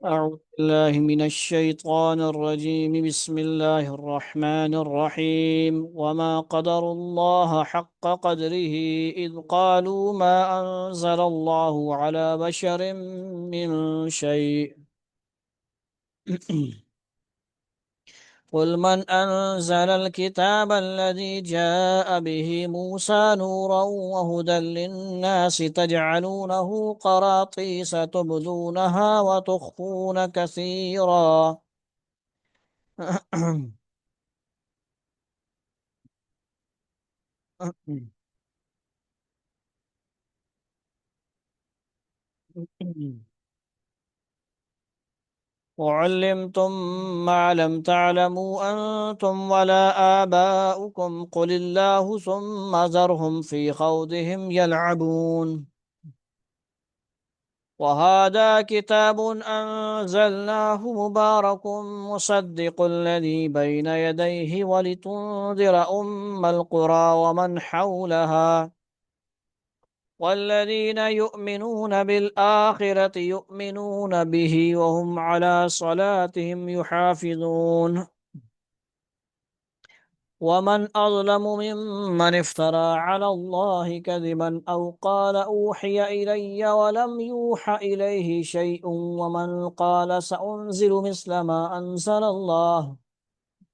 أعوذ بالله من الشيطان الرجيم. بسم الله الرحمن الرحيم. وما قدر الله حق قدره إذ قالوا ما أنزل الله على بشر من شيء. قل من أنزل الكتاب الذي جاء به موسى نورا وهدى للناس تجعلونه قراطيس تبدونها وتخفون كثيرا. وعلمتم ما لم تعلموا أنتم ولا آباؤكم قل الله ثم ذرهم في خوضهم يلعبون. وهذا كتاب أنزلناه مبارك مصدق الذي بين يديه ولتنذر أم القرى ومن حولها والذين يؤمنون بالآخرة يؤمنون به وهم على صلاتهم يحافظون. ومن أظلم ممن افترى على الله كذبا أو قال أوحي إلي ولم يوح إليه شيء ومن قال سأنزل مثل ما أنزل الله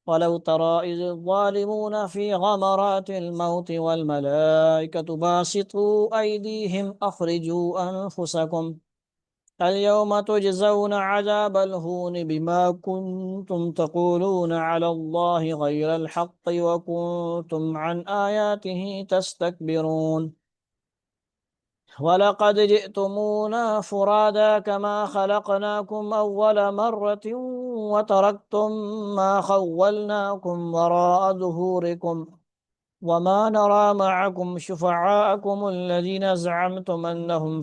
ولو ترى إذ الظالمون في غمرات الموت والملائكة باسطوا أيديهم أخرجوا أنفسكم اليوم تجزون عذاب الهون بما كنتم تقولون على الله غير الحق وكنتم عن آياته تستكبرون. ولقد جئتمونا فرادا كما خلقناكم أول مرة وتركتم ما خولناكم وراء ظهوركم وما نرى معكم شفعاءكم الذين زعمتم أنهم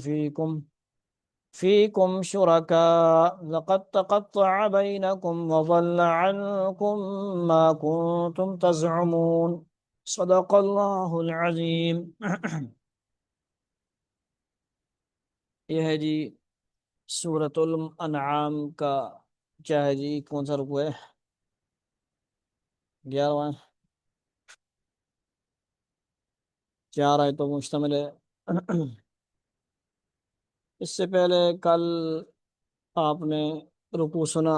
فيكم شركاء لقد تقطع بينكم وضل عنكم ما كنتم تزعمون. صدق الله العظيم. یہ ہے جی سورۃ الانعام کا کیا ہے جی کون سا رکوع ہے؟ 11واں. 4 آیتوں پر مشتمل ہے. اس سے پہلے کل آپ نے رکوع سنا.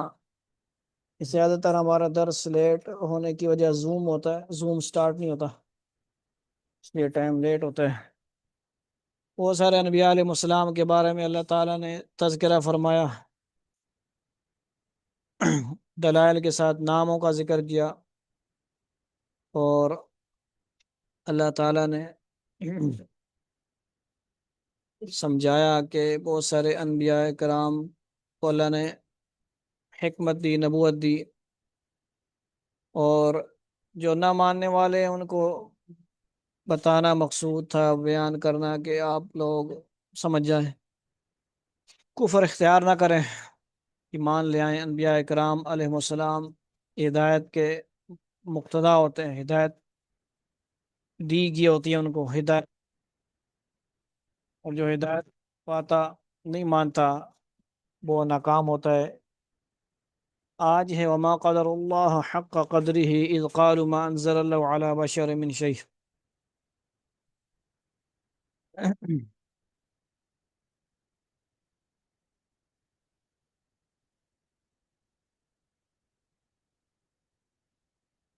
زیادہ تر ہمارا درس لیٹ ہونے کی وجہ زوم ہوتا ہے، زوم سٹارٹ نہیں ہوتا، اس لیے ٹائم لیٹ ہوتا ہے. وہ سارے انبیاء علیہ السلام کے بارے میں اللہ تعالیٰ نے تذکرہ فرمایا، دلائل کے ساتھ ناموں کا ذکر کیا، اور اللہ تعالیٰ نے سمجھایا کہ بہت سارے انبیاء کرام کو اللہ نے حکمت دی، نبوت دی، اور جو نہ ماننے والے ہیں ان کو بتانا مقصود تھا، بیان کرنا کہ آپ لوگ سمجھ جائیں، کفر اختیار نہ کریں، ایمان لے آئیں. انبیاء کرام علیہ السلام ہدایت کے مقتدا ہوتے ہیں، ہدایت دی گئی ہوتی ہے ان کو ہدایت، اور جو ہدایت پاتا نہیں مانتا وہ ناکام ہوتا ہے. آج ہے وما قدر اللہ حق قدرہ اذ قالوا ما انزل اللہ علی بشر من شیء.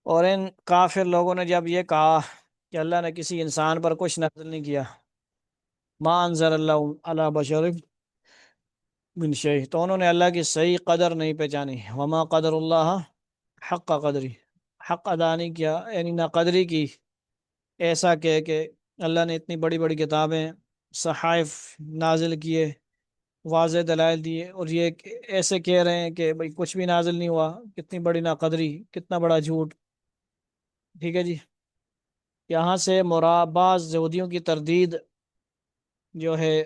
اور ان کافر لوگوں نے جب یہ کہا کہ اللہ نے کسی انسان پر کچھ نازل نہیں کیا، ما انزل اللہ علی بشر من شیء، تو انہوں نے اللہ کی صحیح قدر نہیں پہچانی. وما قدر اللہ حق قدری، حق ادا نہیں کیا، یعنی نہ قدری کی. ایسا کہ اللہ نے اتنی بڑی بڑی کتابیں، صحائف نازل کیے، واضح دلائل دیے، اور یہ ایسے کہہ رہے ہیں کہ بھئی کچھ بھی نازل نہیں ہوا. کتنی بڑی ناقدری، کتنا بڑا جھوٹ. ٹھیک ہے جی. یہاں سے بعض یہودیوں کی تردید جو ہے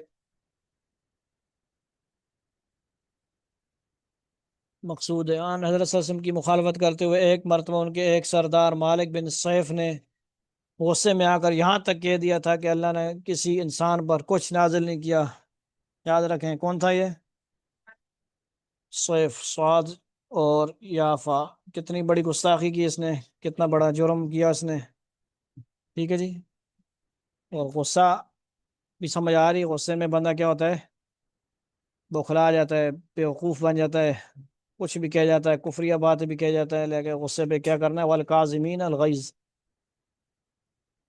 مقصود ہے. حضرت صلی اللہ علیہ وسلم کی مخالفت کرتے ہوئے ایک مرتبہ ان کے ایک سردار مالک بن سیف نے غصے میں آ کر یہاں تک کہہ دیا تھا کہ اللہ نے کسی انسان پر کچھ نازل نہیں کیا. یاد رکھیں کون تھا یہ؟ صیف صاد اور یافا، کتنی بڑی گستاخی کی اس نے، کتنا بڑا جرم کیا اس نے. ٹھیک ہے جی. اور غصہ بھی سمجھ آ رہی، غصے میں بندہ کیا ہوتا ہے، بوکھلا جاتا ہے، بیوقوف بن جاتا ہے، کچھ بھی کہہ جاتا ہے، کفریہ بات بھی کہہ جاتا ہے. لیکن غصے پہ کیا کرنا ہے، والکاظمین الغیظ.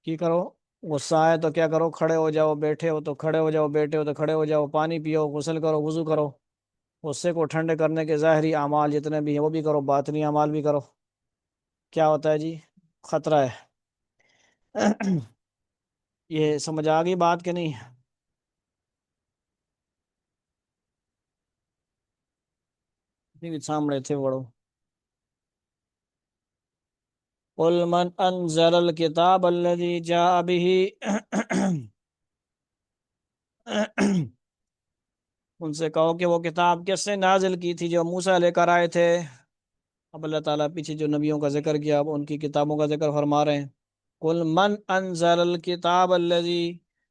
کی کرو، غصہ آئے تو کیا کرو، کھڑے ہو جاؤ، بیٹھے ہو تو کھڑے ہو جاؤ، بیٹھے ہو تو کھڑے ہو جاؤ، پانی پیو، غسل کرو، وضو کرو. غصے کو ٹھنڈے کرنے کے ظاہری اعمال جتنے بھی ہیں وہ بھی کرو، باطنی اعمال بھی کرو. کیا ہوتا ہے جی، خطرہ ہے. یہ سمجھ آ گئی بات کہ نہیں؟ سامنے تھے بڑو. قل من انزل الكتاب الذي جاء به ان سے کہو کہ وہ کتاب کس نے نازل کی تھی جو موسیٰ لے کر آئے تھے. اب اللہ تعالیٰ پیچھے جو نبیوں کا ذکر کیا اب ان کی کتابوں کا ذکر فرما رہے ہیں. قل من انزل الكتاب الذي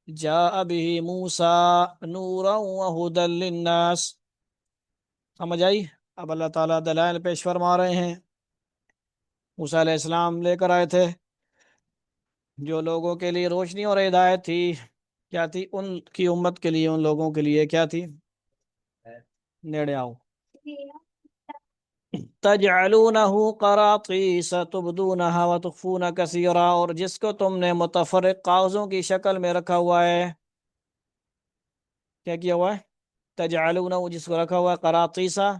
جاء به موسى نورا وهدى للناس. سمجھ آئی؟ اب اللہ تعالیٰ دلائل پیش فرما رہے ہیں. موسیٰ علیہ السلام لے کر آئے تھے جو لوگوں کے لیے روشنی اور ہدایت تھی. کیا تھی؟ ان کی امت کے لیے، ان لوگوں کے لیے کیا تھی؟ نیڑے آؤ. تجعلونہ قراطیس تبدونہا وتخفون کثیرا، اور جس کو تم نے متفرق کاغذوں کی شکل میں رکھا ہوا ہے. کیا کیا ہوا ہے؟ تجعلونہ، جس کو رکھا ہوا ہے، قراطیسا،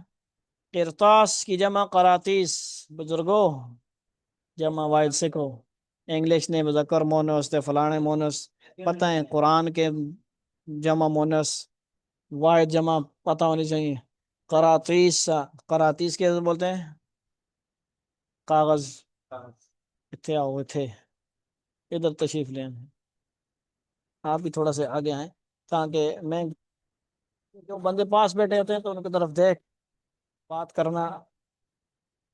قرطاس کی جمع قراطیس. بزرگوں جمع واحد سکھو، انگلش نے مذکر مونس تے فلانے مونس. پتہ ہے قرآن کے جمع مونس واحد جمع پتہ ہونی چاہیے. قراطیس، قراطیس کے بولتے ہیں کاغذ. اتھے آؤ، اتھے ادھر تشریف لیں. آپ بھی تھوڑا سے آگے آئیں تاکہ میں، جو بندے پاس بیٹھے ہوتے ہیں تو ان کی طرف دیکھ بات کرنا،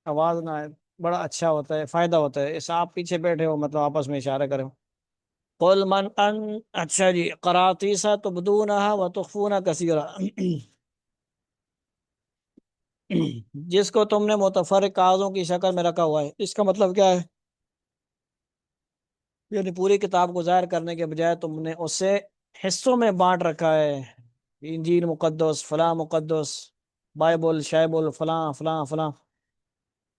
آواز نہ آئے، بڑا اچھا ہوتا ہے، فائدہ ہوتا ہے. اس آپ پیچھے بیٹھے ہو مطلب آپس میں اشارہ کرو. قل من ان، اچھا جی، قراطیسا تبدونہا وتخفون کثیرا. جس کو تم نے متفرق کاغذوں کی شکل میں رکھا ہوا ہے، اس کا مطلب کیا ہے؟ یعنی پوری کتاب کو ظاہر کرنے کے بجائے تم نے اسے حصوں میں بانٹ رکھا ہے. انجیل مقدس، فلاں مقدس، بائبل شائبل، فلاں فلاں فلاں.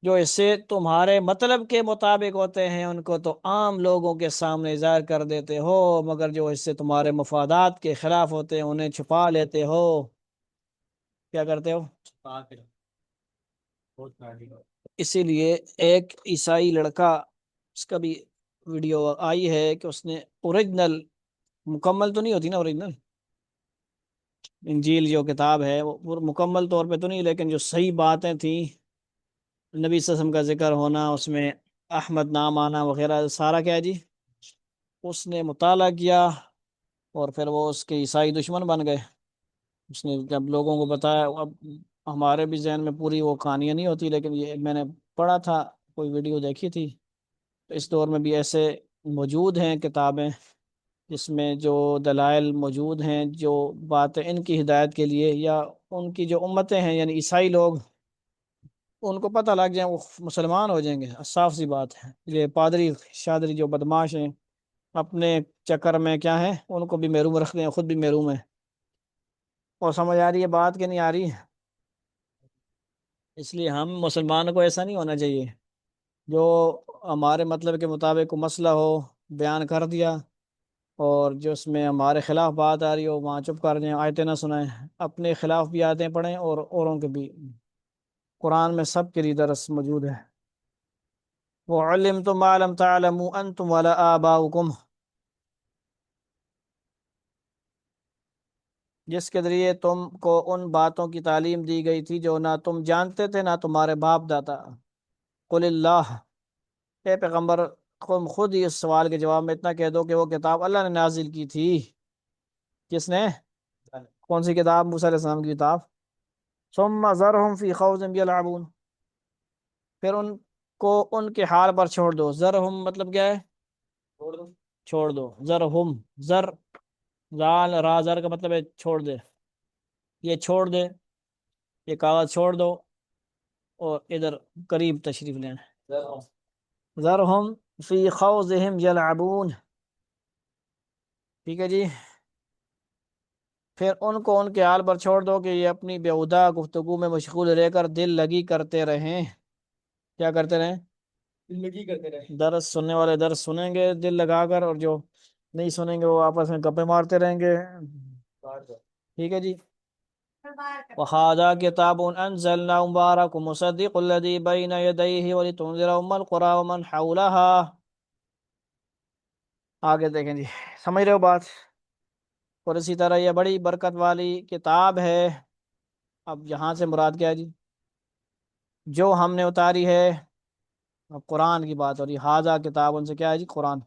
جو اس سے تمہارے مطلب کے مطابق ہوتے ہیں ان کو تو عام لوگوں کے سامنے ظاہر کر دیتے ہو، مگر جو اس سے تمہارے مفادات کے خلاف ہوتے ہیں انہیں چھپا لیتے ہو. کیا کرتے ہو؟ اسی لیے ایک عیسائی لڑکا، اس کا بھی ویڈیو آئی ہے کہ اس نے اوریجنل، مکمل تو نہیں ہوتی نا اوریجنل، انجیل جو کتاب ہے وہ مکمل طور پہ تو نہیں، لیکن جو صحیح باتیں تھیں، نبی صلی اللہ علیہ وسلم کا ذکر ہونا اس میں، احمد نام آنا وغیرہ، سارا کیا ہے جی، اس نے مطالعہ کیا. اور پھر وہ اس کے عیسائی دشمن بن گئے. اس نے جب لوگوں کو بتایا، اب ہمارے بھی ذہن میں پوری وہ کہانیاں نہیں ہوتی، لیکن یہ میں نے پڑھا تھا، کوئی ویڈیو دیکھی تھی. تو اس دور میں بھی ایسے موجود ہیں کتابیں جس میں جو دلائل موجود ہیں، جو باتیں ان کی ہدایت کے لیے، یا ان کی جو امتیں ہیں یعنی عیسائی لوگ، ان کو پتہ لگ جائیں وہ مسلمان ہو جائیں گے. صاف سی بات ہے. یہ پادری شادری جو بدماش ہیں اپنے چکر میں کیا ہیں، ان کو بھی محروم رکھ دیں، خود بھی محروم ہے. اور سمجھ آ رہی ہے بات کہ نہیں آ رہی؟ اس لیے ہم مسلمان کو ایسا نہیں ہونا چاہیے، جو ہمارے مطلب کے مطابق کوئی مسئلہ ہو بیان کر دیا، اور جو اس میں ہمارے خلاف بات آ رہی ہو وہاں چپ کر دیں، آیتیں نہ سنائیں، اپنے خلاف بھی آیتیں پڑھیں اور اوروں کے بھی. قرآن میں سب کے لیے درس موجود ہے. وَعَلِّمْتُم مَا لَمْ تَعْلَمُوا أَنْتُمْ وَلَا آبَاؤُكُمْ، جس کے ذریعے تم کو ان باتوں کی تعلیم دی گئی تھی جو نہ تم جانتے تھے نہ تمہارے باپ دادا. قل اللہ، اے پیغمبر تم خود ہی اس سوال کے جواب میں اتنا کہہ دو کہ وہ کتاب اللہ نے نازل کی تھی. کس نے؟ کون سی کتاب؟ موسیٰ علیہ السلام کی کتاب. ثم ذرهم فی خوض یلعبون، پھر ان کو ان کے حال پر چھوڑ دو. ذرهم مطلب کیا ہے؟ چھوڑ دو، چھوڑ دو. ذرهم، زر، زال را زر کا مطلب ہے چھوڑ دے، یہ چھوڑ دے یہ کاغذ چھوڑ دو اور ادھر قریب تشریف لیں. ذرہم فی خوضہم یلعبون. ٹھیک ہے جی. پھر ان کو ان کے حال پر چھوڑ دو کہ یہ اپنی بیہودہ گفتگو میں مشغول رہ کر دل لگی کرتے رہیں. کیا کرتے رہیں؟ دل لگی کرتے رہیں. درس سننے والے درس سنیں گے دل لگا کر، اور جو نہیں سنیں گے وہ آپس میں گپے مارتے رہیں گے. ٹھیک ہے جی. وَهَذَا كِتَابٌ أَنزَلْنَاهُ مُبَارَكٌ مُصَدِّقُ الَّذِي بَيْنَ يَدَيْهِ وَلِتُنذِرَ أُمَّ الْقُرَىٰ وَمَنْ حَوْلَهَا. آگے دیکھیں جی، سمجھ رہے ہو بات؟ اور اسی طرح یہ بڑی برکت والی کتاب ہے. اب یہاں سے مراد کیا ہے جی؟ جو ہم نے اتاری ہے. اب قرآن کی بات ہو رہی. حاضہ کتاب ان سے کیا ہے جی؟ قرآن.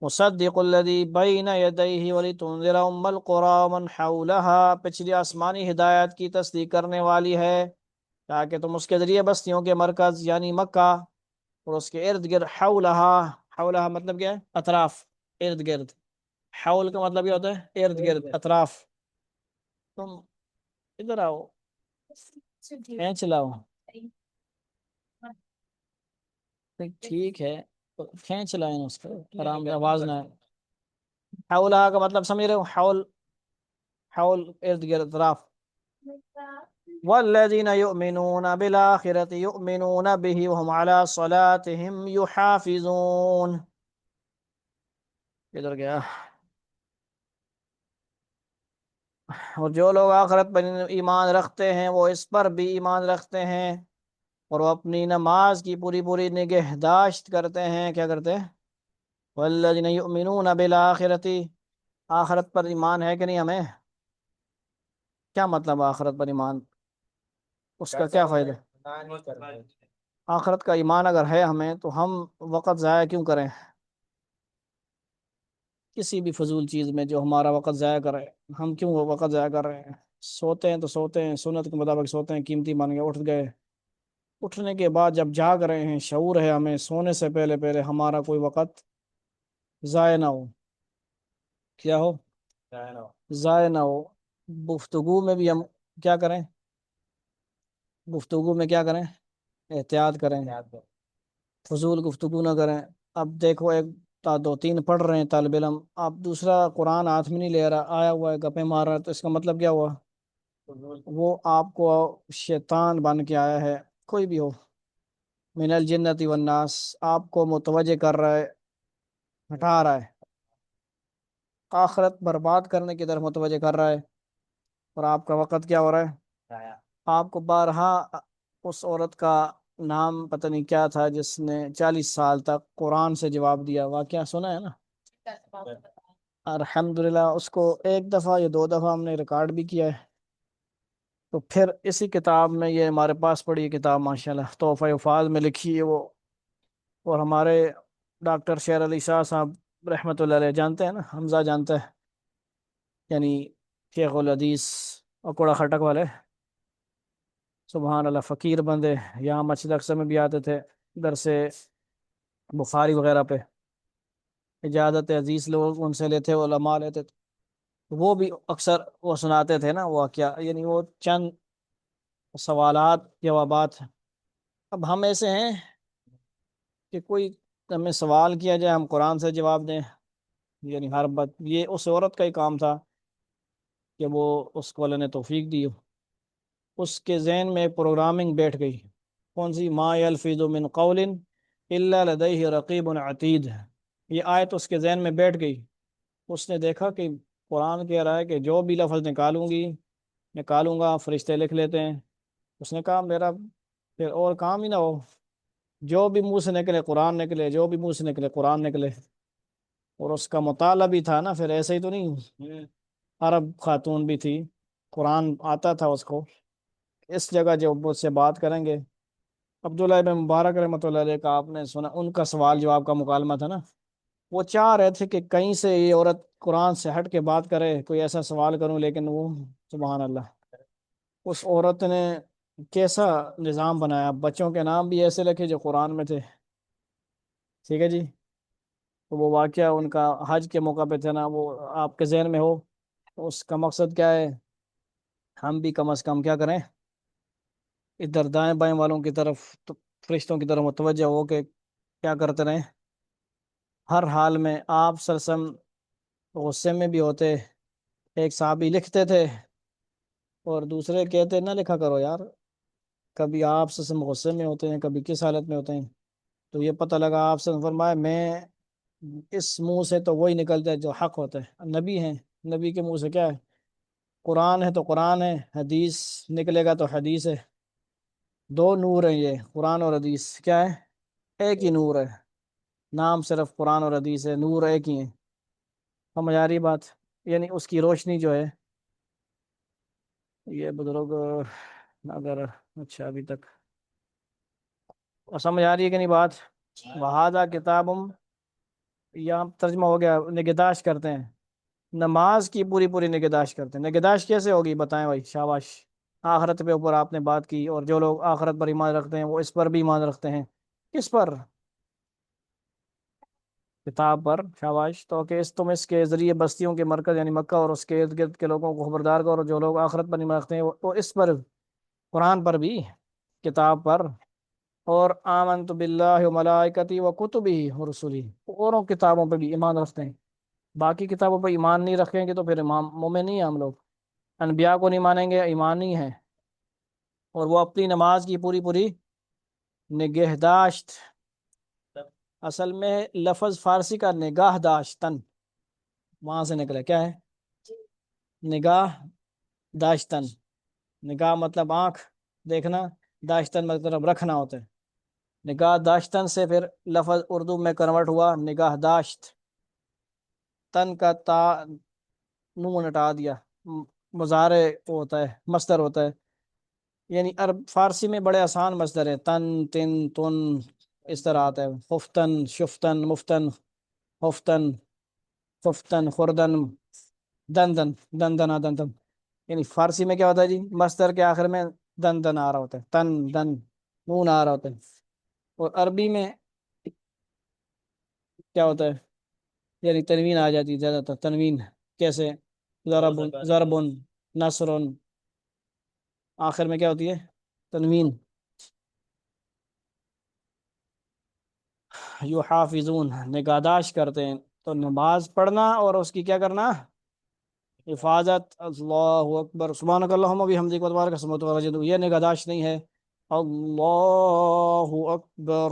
مصدق الذی بین یدیہ ولتنذر ام القری ومن حولها. پچھلی آسمانی ہدایت کی تصدیق کرنے والی ہے تاکہ تم اس کے ذریعے بستیوں کے مرکز یعنی مکہ اور اس کے ارد گرد. حولها مطلب کیا ہے؟ اطراف، ارد گرد. حول کا مطلب کیا ہوتا ہے؟ ارد گرد، اطراف. تم ادھر آؤ، کھینچ لاؤ. ٹھیک ہے، کھینچ لائیں اس کو آرام سے، آواز نہ آئے. حولها کا مطلب سمجھ رہے ہو؟ حول، حول ارد گرد، اطراف. والذین یؤمنون بالآخرة یؤمنون به وهم على صلاتهم یحافظون. ادھر گیا. اور جو لوگ آخرت پر ایمان رکھتے ہیں وہ اس پر بھی ایمان رکھتے ہیں اور وہ اپنی نماز کی پوری پوری نگہداشت کرتے ہیں. کیا کرتے ہیں؟ والذین یؤمنون بالآخرة. آخرت پر ایمان ہے کہ نہیں ہمیں؟ کیا مطلب آخرت پر ایمان؟ اس کا کیا فائدہ؟ آخرت کا ایمان اگر ہے ہمیں تو ہم وقت ضائع کیوں کریں کسی بھی فضول چیز میں جو ہمارا وقت ضائع کرے؟ ہم کیوں وہ وقت ضائع کر رہے ہیں؟ سوتے ہیں تو سوتے ہیں، سنت کے مطابق سوتے ہیں، قیمتی مان گئے، اٹھ گئے. اٹھنے کے بعد جب جاگ رہے ہیں شعور ہے ہمیں، سونے سے پہلے پہلے ہمارا کوئی وقت ضائع نہ ہو. کیا ہو؟ ضائع نہ ہو. گفتگو میں بھی ہم کیا کریں؟ گفتگو میں کیا کریں؟ احتیاط کریں، فضول گفتگو نہ کریں. اب دیکھو ایک تا دو تین پڑھ رہے ہیں طالب علم، آپ دوسرا قرآن ہاتھ میں نہیں لے رہا، آیا ہوا ہے گپے مار رہا ہے، تو اس کا مطلب کیا ہوا؟ وہ آپ کو شیطان بن کے آیا ہے، کوئی بھی ہو، من الجنت والناس، آپ کو متوجہ کر رہا ہے، ہٹا رہا ہے، آخرت برباد کرنے کی طرف متوجہ کر رہا ہے. اور آپ کا وقت کیا ہو رہا ہے؟ آپ کو بارہا اس عورت کا نام پتہ نہیں کیا تھا جس نے 40 سال تک قرآن سے جواب دیا، واقعہ سنا ہے نا؟ الحمدللہ اس کو ایک دفعہ یا دو دفعہ ہم نے ریکارڈ بھی کیا ہے. تو پھر اسی کتاب میں، یہ ہمارے پاس پڑی ہے کتاب ماشاءاللہ، تحفہ حفاظ میں لکھی ہے وہ. اور ہمارے ڈاکٹر شیر علی شاہ صاحب رحمۃ اللہ علیہ، جانتے ہیں نا؟ حمزہ جانتا ہے، یعنی شیخ الحدیث اکوڑا خٹک والے. سبحان اللہ، فقیر بندے، یہاں مسجد اقصی میں بھی آتے تھے درس بخاری وغیرہ پہ. اجازت عزیز لوگ ان سے لیتے، علماء لیتے تھے. وہ بھی اکثر وہ سناتے تھے نا واقعہ، یعنی وہ چند سوالات جوابات. اب ہم ایسے ہیں کہ کوئی ہمیں سوال کیا جائے ہم قرآن سے جواب دیں، یعنی ہر بات. یہ اس عورت کا ہی کام تھا کہ وہ، اس کو اللہ نے توفیق دی، اس کے ذہن میں ایک پروگرامنگ بیٹھ گئی. کون سی؟ ما یلفظ من قول الا لدیہ رقیب عتید. یہ آیت اس کے ذہن میں بیٹھ گئی. اس نے دیکھا کہ قرآن کہہ رہا ہے کہ جو بھی لفظ نکالوں گا فرشتے لکھ لیتے ہیں. اس نے کہا میرا پھر اور کام ہی نہ ہو، جو بھی منہ سے نکلے قرآن نکلے، جو بھی منہ سے نکلے قرآن نکلے. اور اس کا مطالعہ بھی تھا نا، پھر ایسے ہی تو نہیں. عرب خاتون بھی تھی، قرآن آتا تھا اس کو. اس جگہ جو مجھ سے بات کریں گے، عبداللہ ابن مبارک رحمۃ اللہ علیہ کا، آپ نے سنا ان کا سوال جواب کا مکالمہ تھا نا. وہ چاہ رہے تھے کہ کہیں سے یہ عورت قرآن سے ہٹ کے بات کرے، کوئی ایسا سوال کروں، لیکن وہ سبحان اللہ، اس عورت نے کیسا نظام بنایا. بچوں کے نام بھی ایسے لکھے جو قرآن میں تھے. ٹھیک ہے جی. تو وہ واقعہ ان کا حج کے موقع پہ تھا نا، وہ آپ کے ذہن میں ہو. تو اس کا مقصد کیا ہے؟ ہم بھی کم از کم کیا کریں؟ ادھر دائیں بائیں والوں کی طرف فرشتوں کی طرف متوجہ ہو کے کیا کرتے رہے؟ ہر حال میں آپ سرسم غصے میں بھی ہوتے، ایک صحابی لکھتے تھے اور دوسرے کہتے نہ لکھا کرو یار، کبھی آپ سرسم غصے میں ہوتے ہیں، کبھی کس حالت میں ہوتے ہیں۔ تو یہ پتہ لگا، آپ سے فرمایا میں اس منہ سے تو وہی نکلتا ہے جو حق ہوتا ہے، نبی ہیں، نبی کے منہ سے کیا ہے؟ قرآن ہے تو قرآن ہے، حدیث نکلے گا تو حدیث ہے۔ دو نور ہیں یہ، قرآن اور حدیث، کیا ہے؟ ایک ہی نور ہے، نام صرف قرآن اور حدیث ہے، نور ایک ہی ہے۔ سمجھ آ رہی بات؟ یعنی اس کی روشنی جو ہے، یہ بزرگ اگر اچھا ابھی تک سمجھ آ رہی ہے کہ نہیں بات؟ وہذا کتاب، یا ترجمہ ہو گیا، نگہداشت کرتے ہیں، نماز کی پوری پوری نگہداشت کرتے ہیں۔ نگہداشت کیسے ہوگی بتائیں بھائی، شاباش۔ آخرت پہ اوپر آپ نے بات کی، اور جو لوگ آخرت پر ایمان رکھتے ہیں وہ اس پر بھی ایمان رکھتے ہیں۔ کس پر؟ کتاب پر، شاباش۔ تو کہ تم اس کے ذریعے بستیوں کے مرکز یعنی مکہ اور اس کے ارد گرد کے لوگوں کو خبردار کرو، جو لوگ آخرت پر ایمان رکھتے ہیں وہ اس پر، قرآن پر بھی، کتاب پر۔ اور آمنت باللہ و ملائکتی و کتبی و رسولی، اوروں کتابوں پہ بھی ایمان رکھتے ہیں۔ باقی کتابوں پہ ایمان نہیں رکھیں گے تو پھر امام مومن نہیں ہیں ہم لوگ، انبیاء کو نہیں مانیں گے، ایمان نہیں ہے۔ اور وہ اپنی نماز کی پوری پوری نگہداشت، اصل میں لفظ فارسی کا نگاہ داشتن، وہاں سے نکلا، کیا ہے؟ نگاہ داشتن، نگاہ مطلب آنکھ دیکھنا، داشتن مطلب رکھنا ہوتا ہے۔ نگاہ داشتن سے پھر لفظ اردو میں کنورٹ ہوا نگاہ داشت، تن کا تا نون ہٹا دیا، مضارع ہوتا ہے، مصدر ہوتا ہے۔ یعنی عرب فارسی میں بڑے آسان مصدر ہیں، تن، تن، تن، اس طرح آتا ہے، خفتن، شفتن، مفتن، خفتن، خفتن، خوردن، دندن، دندنا، دندن۔ یعنی فارسی میں کیا ہوتا ہے جی؟ مصدر کے آخر میں دن دن آ رہا ہوتا ہے، تن دن، نون آ رہا ہوتا ہے۔ اور عربی میں کیا ہوتا ہے؟ یعنی تنوین آ جاتی ہے زیادہ تر، تنوین کیسے؟ ضربن، ضربن، نصرن، آخر میں کیا ہوتی ہے؟ تنوین۔ یحافظون، نگہداشت کرتے ہیں، تو نماز پڑھنا اور اس کی کیا کرنا؟ حفاظت۔ اللہ اکبر، سبحانک اللہم و بحمدک و تبارک اسمک و تعالی جدک، یہ نگہداشت نہیں ہے۔ اللہ اکبر،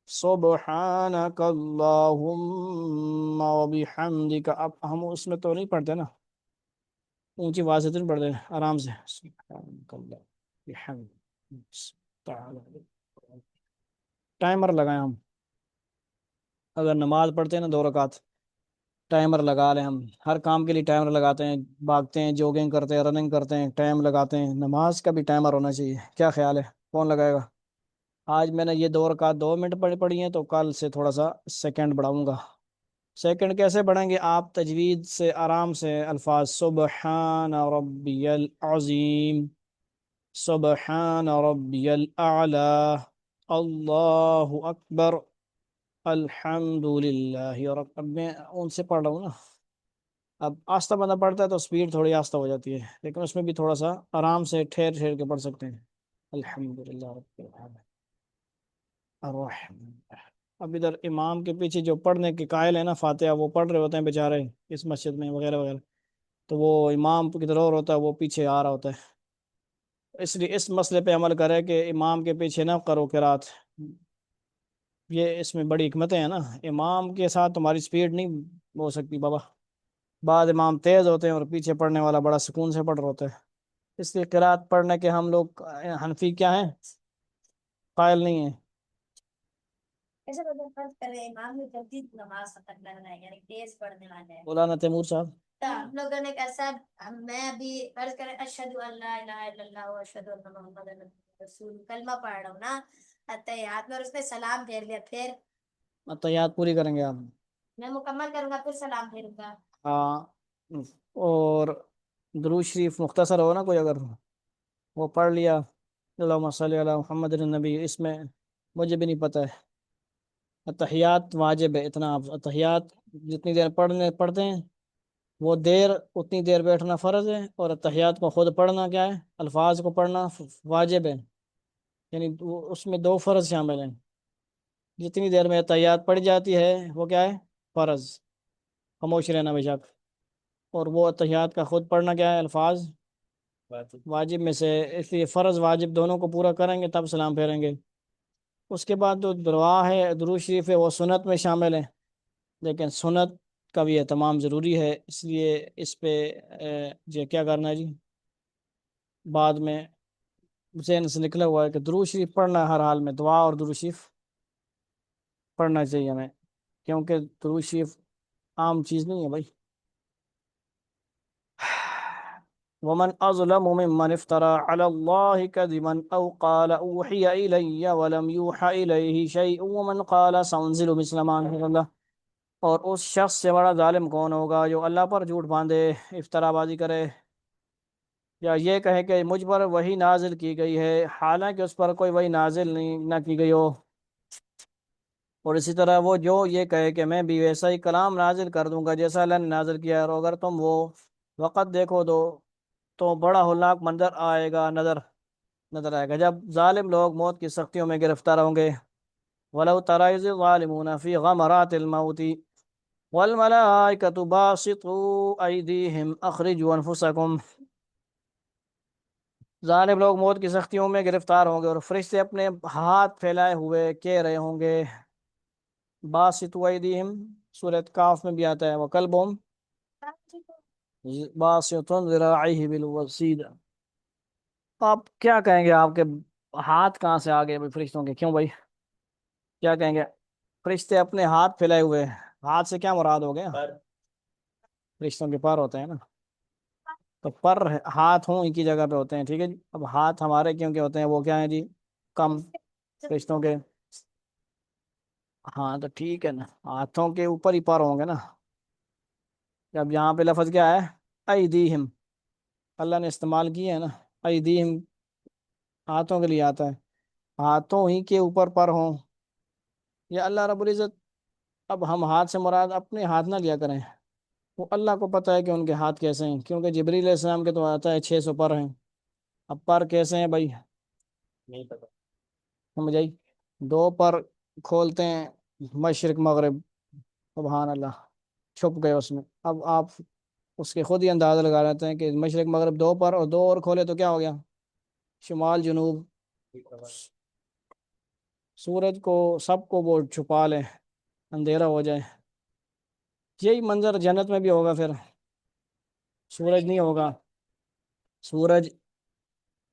سبحانک اللہم و بحمدک، اب ہم اس میں تو نہیں پڑھتے نا، اونچی آواز سے تو نہیں پڑھتے، آرام سے، سبحانک اللہ بحمدک تعالی۔ ٹائمر لگائیں ہم، اگر نماز پڑھتے ہیں نا 2 رکعت، ٹائمر لگا لیں ہم، ہر کام کے لیے ٹائمر لگاتے ہیں، بھاگتے ہیں، جوگنگ کرتے ہیں، رننگ کرتے ہیں، ٹائم لگاتے ہیں، نماز کا بھی ٹائمر ہونا چاہیے۔ کیا خیال ہے، کون لگائے گا؟ آج میں نے یہ 2 رکعت 2 منٹ پڑھی ہیں، تو کل سے تھوڑا سا سیکنڈ بڑھاؤں گا۔ سیکنڈ کیسے بڑھیں گے؟ آپ تجوید سے آرام سے الفاظ، سبحان ربی العظیم، سبحان ربی الاعلی، اللہ اکبر، الحمد للہ رب، اب میں ان سے پڑھ رہا ہوں نا، اب آستہ بندہ پڑھتا ہے تو سپیڈ تھوڑی آستہ ہو جاتی ہے، لیکن اس میں بھی تھوڑا سا آرام سے ٹھہر ٹھہر کے پڑھ سکتے ہیں۔ الحمد للہ رب العالمین الرحمن۔ اب ادھر امام کے پیچھے جو پڑھنے کے قائل ہیں نا فاتحہ، وہ پڑھ رہے ہوتے ہیں بیچارے اس مسجد میں وغیرہ وغیرہ، تو وہ امام کی طرف اور ہوتا ہے، وہ پیچھے آ رہا ہوتا ہے۔ اس لیے اس مسئلے پہ عمل کرے کہ امام کے پیچھے نہ کرو قرات، یہ اس میں بڑی حکمتیں ہیں نا، امام کے ساتھ تمہاری سپیڈ نہیں ہو سکتی بابا، بعد امام تیز ہوتے ہیں اور پیچھے پڑھنے والا بڑا سکون سے پڑھ رہا ہوتا ہے۔ اس لیے قرات پڑھنے کے ہم لوگ حنفی کیا ہیں؟ قائل نہیں ہیں۔ ایسا اگر فرض کرے امام نے جلدی نماز ختم کرنا ہے یعنی تیز پڑھنے والا ہے، مولانا تیمور صاحب، تو ہم لوگوں نے کیسا، میں ابھی فرض کرے اشہد ان لا الہ الا اللہ و اشہد ان محمد رسول کلمہ پڑھ رہا ہوں نا اتحیات میں، اور اس نے سلام پھیر لیا، پھر تیات پوری کریں گے آپ؟ میں مکمل کروں گا پھر سلام پھیروں گا۔ ہاں، اور درود شریف مختصر ہو نا کوئی اگر، وہ پڑھ لیا، اللہم صلی علی محمد النبی، اس میں مجھے بھی نہیں پتہ ہے۔ اتحیات واجب ہے، اتنا آپ اتحیات جتنی دیر پڑھتے ہیں وہ دیر اتنی دیر بیٹھنا فرض ہے، اور اتحیات کو خود پڑھنا کیا ہے، الفاظ کو پڑھنا واجب ہے، یعنی اس میں دو فرض شامل ہیں۔ جتنی دیر میں اتحیات پڑھی جاتی ہے وہ کیا ہے، فرض، خاموش رہنا بے شک، اور وہ اتحیات کا خود پڑھنا کیا ہے، الفاظ واجب میں سے، اس لیے فرض واجب دونوں کو پورا کریں گے تب سلام پھیریں گے۔ اس کے بعد جو دعا ہے، درود شریف ہے، وہ سنت میں شامل ہے، لیکن سنت کا بھی اہتمام ضروری ہے، اس لیے اس پہ جی کیا کرنا ہے جی، بعد میں ذہن سے نکلا ہوا ہے کہ درود شریف پڑھنا ہے ہر حال میں، دعا اور درود شریف پڑھنا چاہیے ہمیں، کیونکہ درود شریف عام چیز نہیں ہے بھائی۔ ومن أظلم ممن افترى على الله كذبا أو قال أوحي إلي ولم يوحى إليه شيء ومن قال سأنزل مثل ما أنزل الله، اور اس شخص سے بڑا ظالم کون ہوگا جو اللہ پر جھوٹ باندھے، افترا بازی کرے، یا یہ کہے کہ مجھ پر وہی نازل کی گئی ہے حالانکہ اس پر کوئی وہی نازل نہیں نہ کی گئی ہو، اور اسی طرح وہ جو یہ کہے کہ میں بھی ویسا ہی کلام نازل کر دوں گا جیسا اللہ نے نازل کیا ہے، اور اگر تم وہ وقت دیکھو تو بڑا ہولناک منظر آئے گا، نظر آئے گا جب ظالم لوگ موت کی سختیوں میں گرفتار ہوں گے۔ وَلَوْ تَرَى إِذِ الظَّالِمُونَ فِي غَمَرَاتِ الْمَوْتِ وَالْمَلَائِكَةُ بَاسِطُو أَيْدِيهِمْ أَخْرِجُوا أَنفُسَكُمْ، ظالم لوگ موت کی سختیوں میں گرفتار ہوں گے اور فرشتے اپنے ہاتھ پھیلائے ہوئے کہہ رہے ہوں گے، باسطو ایدیہم سورۃ کاف میں بھی آتا ہے، وَقَلْبُهُمْ باسط ذراعیہ بالوسید، آپ کیا کہیں گے، آپ کے ہاتھ کہاں سے آ گئے بھائی فرشتوں کے، کیوں بھائی کیا کہیں گے؟ فرشتے اپنے ہاتھ پھیلائے ہوئے، ہاتھ سے کیا مراد ہو گیا، فرشتوں کے پر ہوتے ہیں نا، تو پر ہاتھ ہوں ان کی جگہ پہ ہوتے ہیں، ٹھیک ہے جی، اب ہاتھ ہمارے کیوں کے ہوتے ہیں، وہ کیا ہیں جی، کم فرشتوں کے، ہاں تو ٹھیک ہے نا، ہاتھوں کے اوپر ہی پر ہوں گے نا، جب یہاں پہ لفظ کیا ہے، ایدیہم، اللہ نے استعمال کیا ہے نا، ایدیہم ہاتھوں کے لیے آتا ہے، ہاتھوں ہی کے اوپر پر ہوں، یا اللہ رب العزت، اب ہم ہاتھ سے مراد اپنے ہاتھ نہ لیا کریں، وہ اللہ کو پتہ ہے کہ ان کے ہاتھ کیسے ہیں، کیونکہ جبریل علیہ السلام کے تو آتا ہے 600 پر ہیں، اب پر کیسے ہیں بھائی نہیں پتہ، سمجھ آئی، دو پر کھولتے ہیں مشرق مغرب، سبحان اللہ، چھپ گئے اس میں، اب آپ اس کے خود ہی اندازہ لگا لیتے ہیں کہ مشرق مغرب دو پر، اور دو اور کھولے تو کیا ہو گیا، شمال جنوب، سورج کو سب کو وہ چھپا لے، اندھیرا ہو جائے، یہی منظر جنت میں بھی ہوگا، پھر سورج نہیں ہوگا، سورج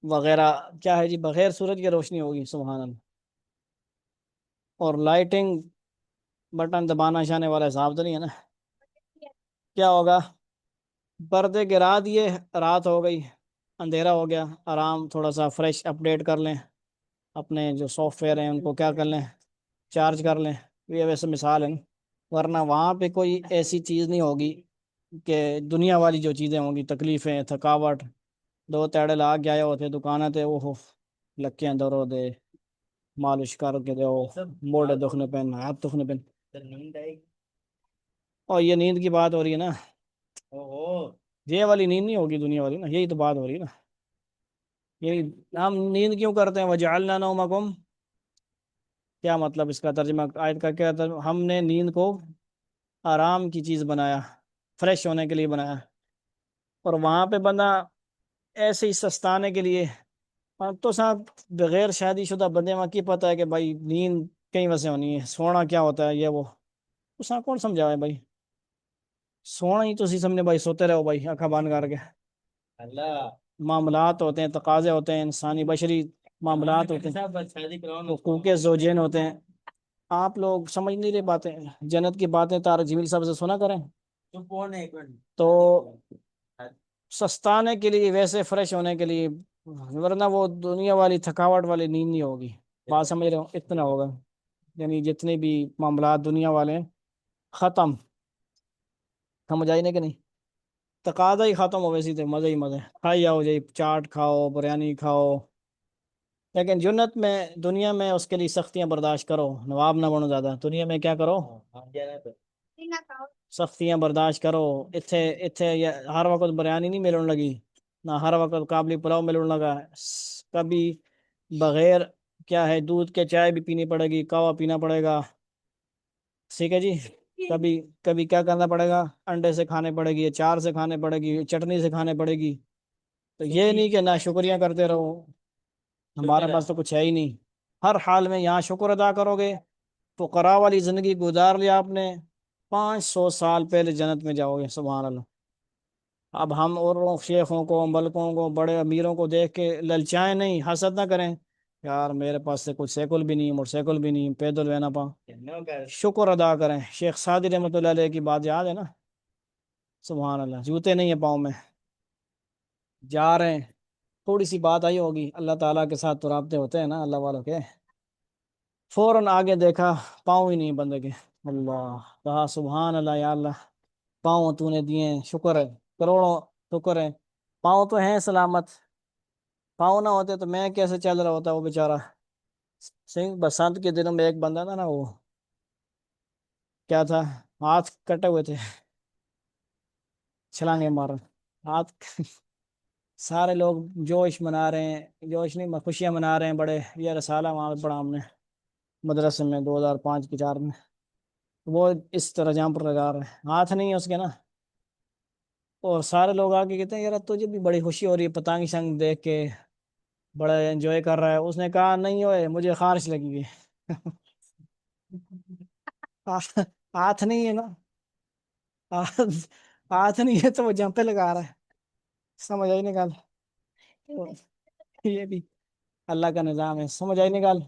وغیرہ کیا ہے جی، بغیر سورج کی روشنی ہوگی، سبحان اللہ، اور لائٹنگ بٹن دبانا شانے والا حساب تو نہیں ہے نا، کیا ہوگا، پردے گرا دیے، رات ہو گئی، اندھیرا ہو گیا، آرام تھوڑا سا فریش اپڈیٹ کر لیں اپنے جو سافٹ ویئر ہیں ان کو، کیا کر لیں، چارج کر لیں، یہ ویسے مثال ہے نا، ورنہ وہاں پہ کوئی ایسی چیز نہیں ہوگی کہ دنیا والی جو چیزیں ہوں گی، تکلیفیں، تھکاوٹ، دو تیڑے لا کے آئے ہوتے دکانیں تے وہ لکے اندر ہو دے، مالش کر کے دے، موڑے دکھنے پہ، ہاتھ دکھنے پہ، اور یہ نیند کی بات ہو رہی ہے نا، یہ والی نیند نہیں ہوگی دنیا والی نا، یہی تو بات ہو رہی ہے نا، یہی ہم نیند کیوں کرتے ہیں، وجعلنا نومکم، کیا مطلب اس کا ترجمہ آیت کا، کیا ہم نے نیند کو آرام کی چیز بنایا، فریش ہونے کے لیے بنایا، اور وہاں پہ بندہ ایسے ہی سستانے کے لیے، اب تو صاحب بغیر شادی شدہ بندے میں کی پتہ ہے کہ بھائی نیند کئی وجہ ہونی ہے، سونا کیا ہوتا ہے، یہ وہ اس کون سمجھا ہے بھائی، سونا ہی تو سمجھے بھائی، سوتے رہو بھائی آنکھیں بند کر کے، اللہ معاملات ہوتے ہیں، تقاضے ہوتے ہیں، انسانی بشری معاملات ہوتے ہیں، حقوق زوجین ہوتے ہیں، آپ لوگ سمجھ نہیں رہے باتیں، جنت کی باتیں طارق جمیل صاحب سے سنا کریں، تو سستانے کے لیے، ویسے فریش ہونے کے لیے، ورنہ وہ دنیا والی تھکاوٹ والی نیند نہیں ہوگی، بات سمجھ رہے ہو، اتنا ہوگا، یعنی جتنے بھی معاملات دنیا والے ہیں ختم، سمجھ آئی نہیں کہ نہیں، تقاضا ہی ختم ہو، ویسے تو مزے ہی مزے، کھائی آؤ جی، چاٹ کھاؤ، بریانی کھاؤ، لیکن جنت میں، دنیا میں اس کے لیے سختیاں برداشت کرو، نواب نہ بنو زیادہ، دنیا میں کیا کرو، سختیاں برداشت کرو. اتھے ہر وقت بریانی نہیں ملن لگی، نہ ہر وقت قابلی پلاؤ ملن لگا. کبھی بغیر کیا ہے دودھ کے چائے بھی پینی پڑے گی، قہوہ پینا پڑے گا. ٹھیک ہے جی. کبھی کبھی کیا کرنا پڑے گا، انڈے سے کھانے پڑے گی، اچار سے کھانے پڑے گی، چٹنی سے کھانے پڑے گی. تو یہ نہیں کہ نہ شکریہ کرتے رہو، ہمارے پاس تو کچھ ہے ہی نہیں. ہر حال میں یہاں شکر ادا کرو گے. فقراء والی زندگی گزار لیا آپ نے، 500 سال پہلے جنت میں جاؤ گے. سبحان اللہ. اب ہم اور شیخوں کو، ملکوں کو، بڑے امیروں کو دیکھ کے للچائیں نہیں، حسد نہ کریں. یار میرے پاس سے کچھ سیکل بھی نہیں، موٹر سیکل بھی نہیں، پیدل رہنا پا. شکر ادا کریں. شیخ سعدی رحمۃ اللہ علیہ کی بات یاد ہے نا؟ سبحان اللہ. جوتے نہیں ہیں پاؤں میں، جا رہے ہیں. تھوڑی سی بات آئی ہوگی، اللہ تعالیٰ کے ساتھ تو رابطے ہوتے ہیں نا اللہ والوں کے. فوراً آگے دیکھا پاؤں ہی نہیں بندے کے. اللہ. کہا سبحان اللہ یا اللہ، پاؤں تو نے دیے ہیں، شکر ہے، کروڑوں شکر ہے. پاؤں تو ہیں سلامت، پاؤں نہ ہوتے تو میں کیسے چل رہا ہوتا وہ بیچارہ. صحیح. برسات کے دنوں میں ایک بندہ تھا نا، وہ کیا تھا، ہاتھ کٹے ہوئے تھے، چھلانگے مار ہاتھ. سارے لوگ جوش منا رہے ہیں، جوش نہیں خوشیاں منا رہے ہیں بڑے. یہ رسالہ وہاں پڑھا ہم نے مدرسے میں 2005 کی 4 میں. وہ اس طرح جہاں پر لگا رہے ہیں، ہاتھ نہیں ہے اس کے نا. اور سارے لوگ آ کے کہتے ہیں یار تجھے بھی بڑی خوشی ہو رہی ہے پتنگ شنگ دیکھ کے، بڑا انجوائے کر رہا ہے. اس نے کہا نہیں ہوئے، مجھے خارش لگی ہے. ہاتھ نہیں ہے نا، ہاتھ ہاتھ نہیں ہے تو وہ جمپے لگا رہا ہے. سمجھ آئی نکال. یہ بھی اللہ کا نظام ہے. سمجھ آئی نکال.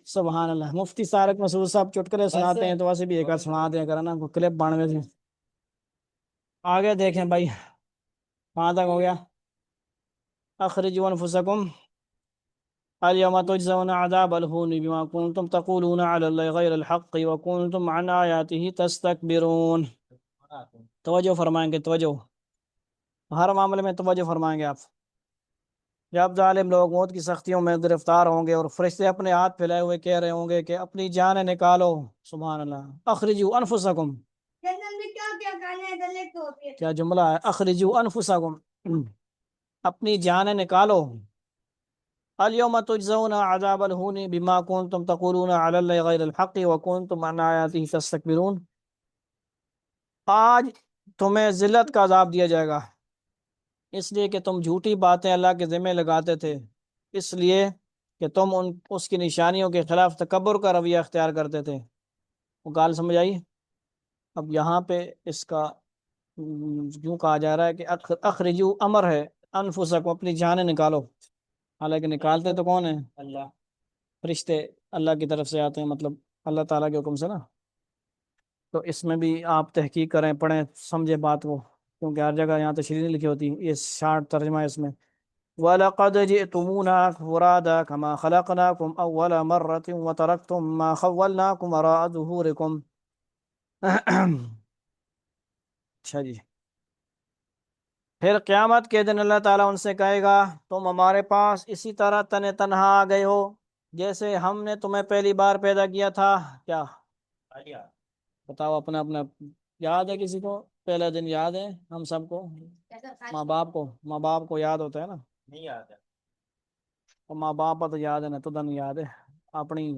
سبحان اللہ. مفتی سارق مسعود صاحب چٹکلے سناتے ہیں تو ویسے بھی ایک آدھ سنا دیا کرا نا، کلپ بانوے سے. آگے دیکھیں بھائی، کہاں تک ہو گیا؟ اخرجوا انفسکم اليوم تجزون عذاب الهون بما كنتم تقولون على الله غير الحق وكنتم عن آياته تستكبرون. توجہ فرمائیں گے، توجہ، ہر معاملے میں توجہ فرمائیں گے آپ. جب ظالم لوگ موت کی سختیوں میں گرفتار ہوں گے اور فرشتے اپنے ہاتھ پھیلائے ہوئے کہہ رہے ہوں گے کہ اپنی جانیں نکالو. سبحان اللہ. اخرجوا انفسکم، کیا جملہ ہے، اخرجوا انفسکم، اپنی جانیں نکالو. اليوم تجزون عذاب الهون بما كنتم تقولون على الله غير الحق وكنتم عن آياته تستكبرون. آج تمہیں ذلت کا عذاب دیا جائے گا، اس لیے کہ تم جھوٹی باتیں اللہ کے ذمہ لگاتے تھے، اس لیے کہ تم اس کی نشانیوں کے خلاف تکبر کا رویہ اختیار کرتے تھے. وہ گال سمجھ آئی؟ اب یہاں پہ اس کا یوں کہا جا رہا ہے کہ اخرجو امر ہے، انفسکم، اپنی جانیں نکالو. حالانکہ نکالتے تو کون ہیں؟ اللہ. فرشتے اللہ کی طرف سے آتے ہیں، مطلب اللہ تعالیٰ کے حکم سے نا. تو اس میں بھی آپ تحقیق کریں، پڑھیں، سمجھیں بات کو، کیونکہ ہر جگہ یہاں تشریح نہیں لکھی ہوتی. یہ شارٹ ترجمہ ہے اس میں. وَلَقَدْ جِئْتُمُونَا فُرَادَىٰ كَمَا خَلَقْنَاكُمْ أَوَّلَ مَرَّةٍ وَتَرَكْتُم مَّا خَوَّلْنَاكُمْ وَرَاءَ ظُهُورِكُمْ. اچھا جی. پھر قیامت کے دن اللہ تعالیٰ ان سے کہے گا تم ہمارے پاس اسی طرح تنہا آ گئے ہو جیسے ہم نے تمہیں پہلی بار پیدا کیا تھا. کیا بتاؤ اپنا اپنا. یاد ہے کسی کو پہلا دن؟ یاد ہے ہم سب کو؟ ماں باپ کو یاد ہوتا ہے نا؟ نہیں یاد ہے. ماں باپ تو یاد ہے نا، تو نہیں یاد ہے اپنی.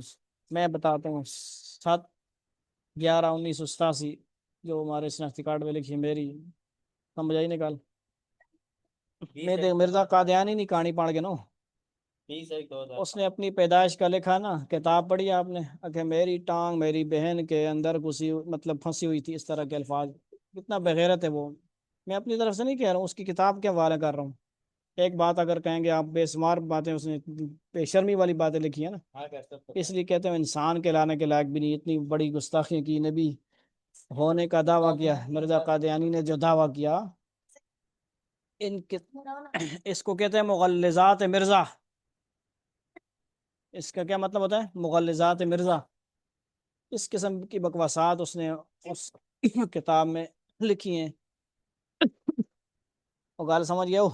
میں بتاتا ہوں 7/11/1987 جو ہمارے شناختی کارڈ پہ لکھی میری. سمجھ آئی نکال. مرزا قادیانی نہیں کہانی پڑھ کے نا، اس نے اپنی پیدائش کا لکھا نا. کتاب پڑھی آپ نے کہ میری ٹانگ میری بہن کے اندر گھسی، مطلب پھنسی ہوئی تھی، اس طرح کے الفاظ. کتنا بغیرت ہے وہ. میں اپنی طرف سے نہیں کہہ رہا ہوں، اس کی کتاب کے حوالے کر رہا ہوں. ایک بات اگر کہیں گے آپ، بے شمار باتیں اس نے بے شرمی والی باتیں لکھی ہیں نا. اس لیے کہتے ہیں انسان کے لانے کے لائق بھی نہیں. اتنی بڑی گستاخی کی، نبی ہونے کا دعویٰ کیا مرزا قادیانی نے، جو دعویٰ کیا. ان کے اس کو کہتے ہیں مغلظات مرزا. اس کا کیا مطلب ہوتا ہے؟ مغلظات مرزا. اس قسم کی بکواسات اس نے اس کتاب میں لکھی ہیں. وہ گال سمجھ گئے ہو.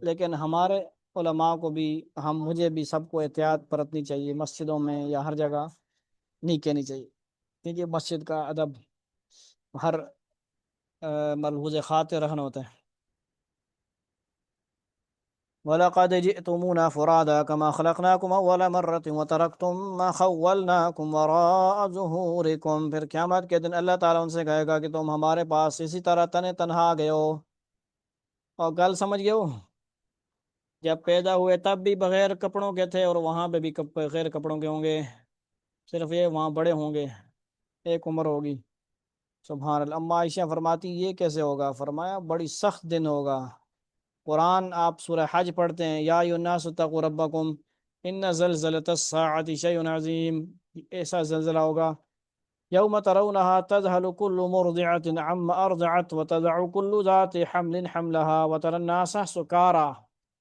لیکن ہمارے علماء کو بھی، مجھے بھی، سب کو احتیاط برتنی چاہیے. مسجدوں میں یا ہر جگہ نہیں کہنی چاہیے، کیونکہ مسجد کا ادب ہر ملحوظ خاطر رکھنا ہوتا ہے. وَلَقَدْ جِئْتُمُونَا فُرَادَىٰ كَمَا خَلَقْنَاكُمْ أَوَّلَ مَرَّةٍ وَتَرَكْتُم مَّا خَوَّلْنَاكُمْ وَرَاءَ ظُهُورِكُمْ. پھر قیامت کے دن اللہ تعالیٰ ان سے کہے گا کہ تم ہمارے پاس اسی طرح تنے تنہا گئے ہو. اور گل سمجھ گئے ہو، جب پیدا ہوئے تب بھی بغیر کپڑوں کے تھے، اور وہاں پہ بھی بغیر کپڑوں کے ہوں گے، صرف یہ وہاں بڑے ہوں گے، ایک عمر ہوگی. سبحان اللہ. اما عائشہ فرماتی یہ کیسے ہوگا؟ فرمایا بڑی سخت دن ہوگا. قرآن آپ سورہ حج پڑھتے ہیں، یا ایھا الناس اتقوا ربکم ان زلزلۃ الساعۃ شیء عظیم. ایسا زلزلہ ہوگا، یوم ترونها تذهل كل مرضعة عما ارضعت وتضع كل ذات حمل حملها وترى الناس سکارى.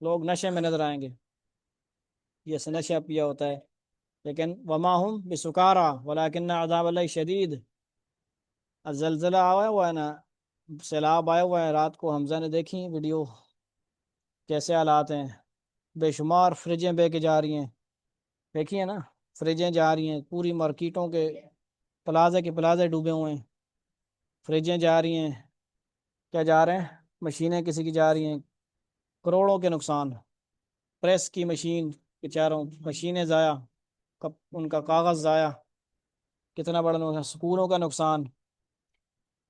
لوگ نشے میں نظر آئیں گے، یہ سے نشہ پیا ہوتا ہے، لیکن وما هم بسکارى ولكن عذاب اللہ شدید. زلزلہ آیا ہوا ہے نا، سیلاب آیا ہوا ہے. رات کو حمزہ نے دیکھی ویڈیو، کیسے حالات ہیں. بے شمار فریجیں بے کے جا رہی ہیں، دیکھیے نا، فریجیں جا رہی ہیں، پوری مارکیٹوں کے پلازے ڈوبے ہوئے ہیں. فریجیں جا رہی ہیں، کیا جا رہے ہیں، مشینیں کسی کی جا رہی ہیں، کروڑوں کے نقصان. پریس کی مشین، بیچاروں مشینیں ضائع، ان کا کاغذ ضائع، کتنا بڑا نقصان. سکولوں کا نقصان.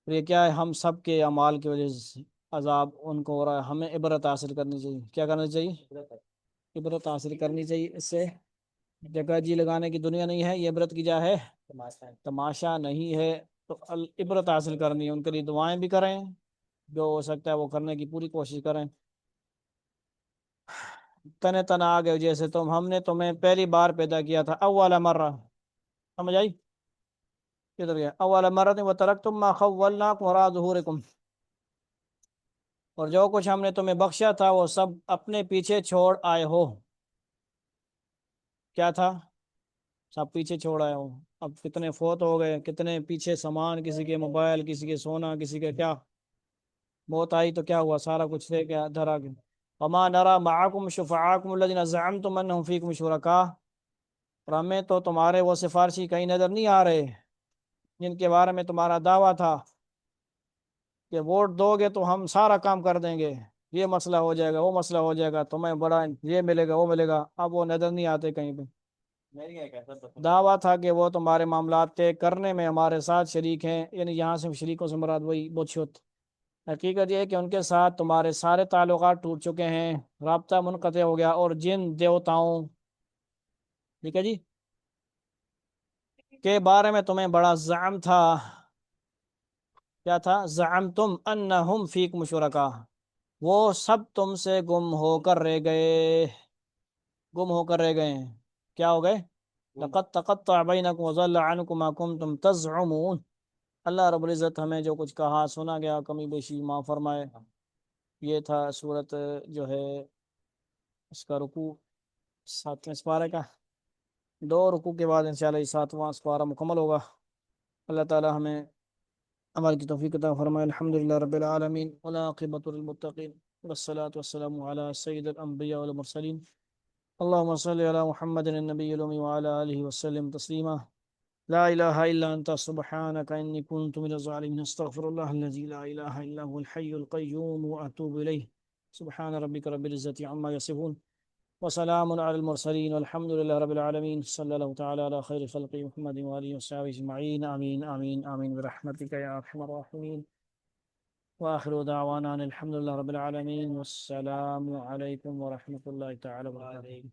یہ کیا ہے؟ ہم سب کے اعمال کی وجہ سے عذاب ان کو ہو رہا ہے. ہمیں عبرت حاصل کرنی چاہیے. کیا کرنا چاہیے؟ عبرت حاصل کرنی چاہیے. اس سے جگہ جی لگانے کی دنیا نہیں ہے، یہ عبرت کی جا ہے، تماشا نہیں ہے. تو عبرت حاصل کرنی ہے. ان کے لیے دعائیں بھی کریں، جو ہو سکتا ہے وہ کرنے کی پوری کوشش کریں. تن تنا آ گئے جیسے تم، ہم نے تمہیں پہلی بار پیدا کیا تھا. اول مرہ، سمجھ آئی؟ کدھر گیا؟ اول مرہ وترکتم ما خولناکم وراء ظہورکم. اور جو کچھ ہم نے تمہیں بخشا تھا وہ سب اپنے پیچھے چھوڑ آئے ہو. کیا تھا؟ سب پیچھے چھوڑ آئے ہو. اب کتنے فوت ہو گئے، کتنے پیچھے سامان، کسی کے موبائل، کسی کے سونا، کسی کے کیا. موت آئی تو کیا ہوا؟ سارا کچھ لے کے ادھر آ گئے. وما نرى معكم شفعاءكم الذين زعمتم انهم فيكم شركاء. اور ہمیں تو تمہارے وہ سفارشی کہیں نظر نہیں آ رہے جن کے بارے میں تمہارا دعویٰ تھا کہ ووٹ دو گے تو ہم سارا کام کر دیں گے، یہ مسئلہ ہو جائے گا، وہ مسئلہ ہو جائے گا، تمہیں بڑا یہ ملے گا، وہ ملے گا. اب وہ نظر نہیں آتے کہیں پہ. دعویٰ تھا کہ وہ تمہارے معاملات طے کرنے میں ہمارے ساتھ شریک ہیں، یعنی یہاں سے شریکوں سے مراد وہی بچھت. حقیقت یہ ہے کہ ان کے ساتھ تمہارے سارے تعلقات ٹوٹ چکے ہیں، رابطہ منقطع ہو گیا. اور جن دیوتاؤں، ٹھیک ہے جی، کے بارے میں تمہیں بڑا زعم تھا. کیا تھا؟ زعمتم انہم فیکم شرکاء. وہ سب تم سے گم ہو کر رہ گئے، گم ہو کر رہ گئے ہیں. کیا ہو گئے؟ لقد تقطع بینکم وضل عنکم ما کنتم تزعمون. اللہ رب العزت ہمیں جو کچھ کہا سنا گیا کمی بیشی معاف فرمائے. یہ تھا صورت جو ہے اس کا رکوع 7ویں سپارے کا. 2 رکوع کے بعد انشاءاللہ یہ 7واں سپارہ مکمل ہوگا. اللہ تعالی ہمیں عمل کی توفیق عطا فرمائے. الحمدللہ رب العالمین والعاقبۃ للمتقین والصلاة والسلام علی سید الانبیاء والمرسلین. اللهم صل على محمد النبي الأمي وعلى آله وسلم تسليما. لا إله إلا أنت سبحانك إني كنت من الظالمين. استغفر الله الذي لا إله إلا هو الحي القيوم وأتوب إليه. سبحان ربك رب العزة عما يصفون وسلام على المرسلين والحمد لله رب العالمين. صلى الله تعالى على خير خلق محمد وآله وصحبه أجمعين. آمين آمين آمين برحمتك يا أرحم الراحمين. وآخر دعوانا الحمد لله رب العالمين والسلام عليكم ورحمة الله تعالى وبركاته.